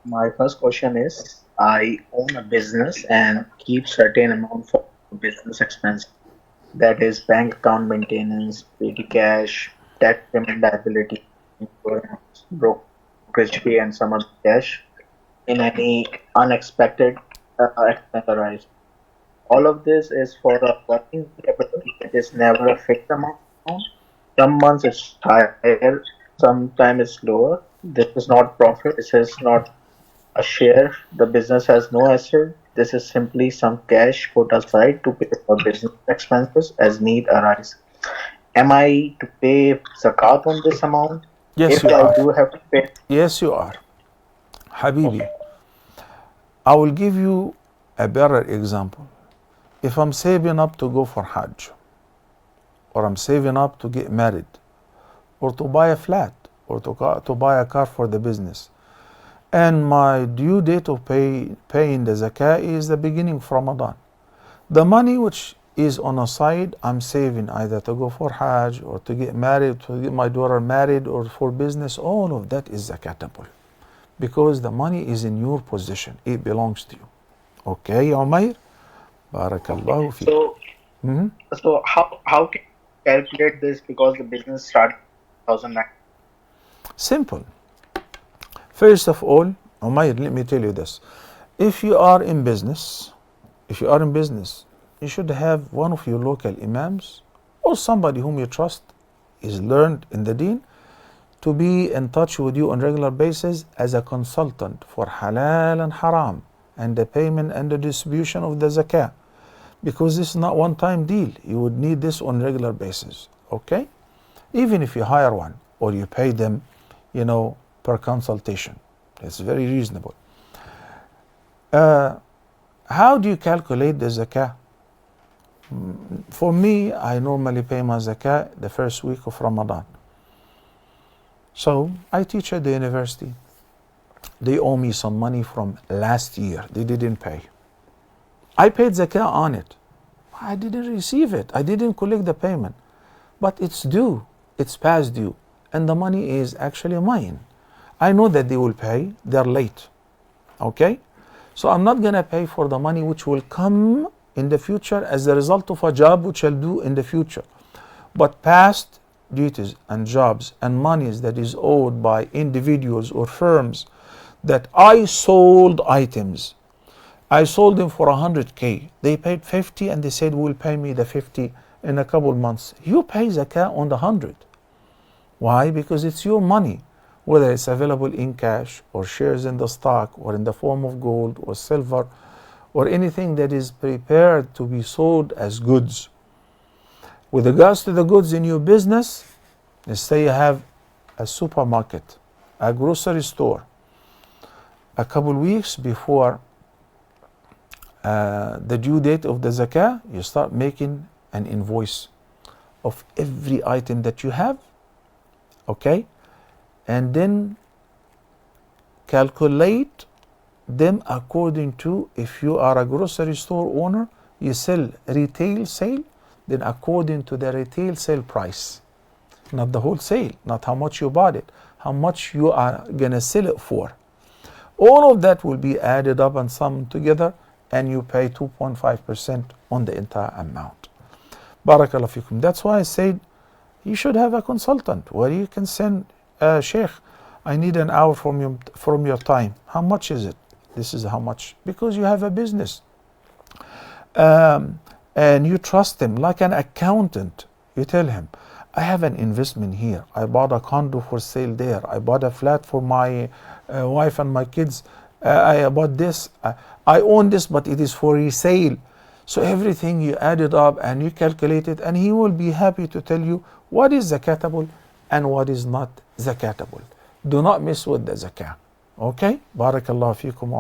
My first question is, I own a business and keep certain amount for business expense. That is bank account maintenance, petty cash, tax payment liability, insurance, brokerage fee, and some other cash in any unexpected expense arise. All of this is for a working capital. It is never a fixed amount. Some months it's higher, sometimes it's lower. This is not profit. This is not a share. The business has no asset. This is simply some cash put aside to pay for business expenses as need arise. Am I to pay zakat on this amount? Yes, If you I are. do have to pay, Yes, you are. Habibi, okay. I will give you a better example. If I'm saving up to go for Hajj, or I'm saving up to get married, or to buy a flat, or to buy a car for the business, and my due date of paying the zakah is the beginning of Ramadan. The money which is on a side, I'm saving either to go for Hajj or to get married, to get my daughter married, or for business. All of that is zakatable because the money is in your possession. It belongs to you. Okay, Umair? Okay. Barakallahu fikum. So how can you calculate this because the business started in 2009? Simple. First of all, Umair, let me tell you this. If you are in business, if you are in business, you should have one of your local imams or somebody whom you trust is learned in the deen to be in touch with you on regular basis as a consultant for halal and haram and the payment and the distribution of the zakah, because this is not one time deal. You would need this on regular basis. Okay, even if you hire one or you pay them, per consultation, it's very reasonable. How do you calculate the zakah? For me, I normally pay my zakah the first week of Ramadan. So I teach at the university. They owe me some money from last year. They didn't pay. I paid zakah on it. I didn't receive it. I didn't collect the payment. But it's due. It's past due. And the money is actually mine. I know that they will pay. They're late. Okay? So I'm not going to pay for the money which will come in the future as a result of a job which I'll do in the future. But past duties and jobs and monies that is owed by individuals or firms that I sold items. I sold them for 100K. They paid 50 and they said, will pay me the 50 in a couple months. You pay zakah on the 100. Why? Because it's your money. Whether it's available in cash or shares in the stock or in the form of gold or silver or anything that is prepared to be sold as goods. With regards to the goods in your business, let's say you have a supermarket, a grocery store. A couple weeks before the due date of the zakah, you start making an invoice of every item that you have, okay? And then calculate them according to, if you are a grocery store owner, you sell retail sale, then according to the retail sale price, not the wholesale, not how much you bought it, how much you are gonna sell it for. All of that will be added up and summed together, and you pay 2.5% on the entire amount. Barakallah fikum. That's why I said you should have a consultant where you can send, Sheikh, I need an hour from your time. How much is it? This is how much. Because you have a business. And you trust him like an accountant. You tell him, I have an investment here. I bought a condo for sale there. I bought a flat for my wife and my kids. I bought this. I own this, but it is for resale. So everything you add it up and you calculate it, and he will be happy to tell you what is zakatable and what is not zakatable. Do not miss with the zakah. Okay? Barakallahu feekum.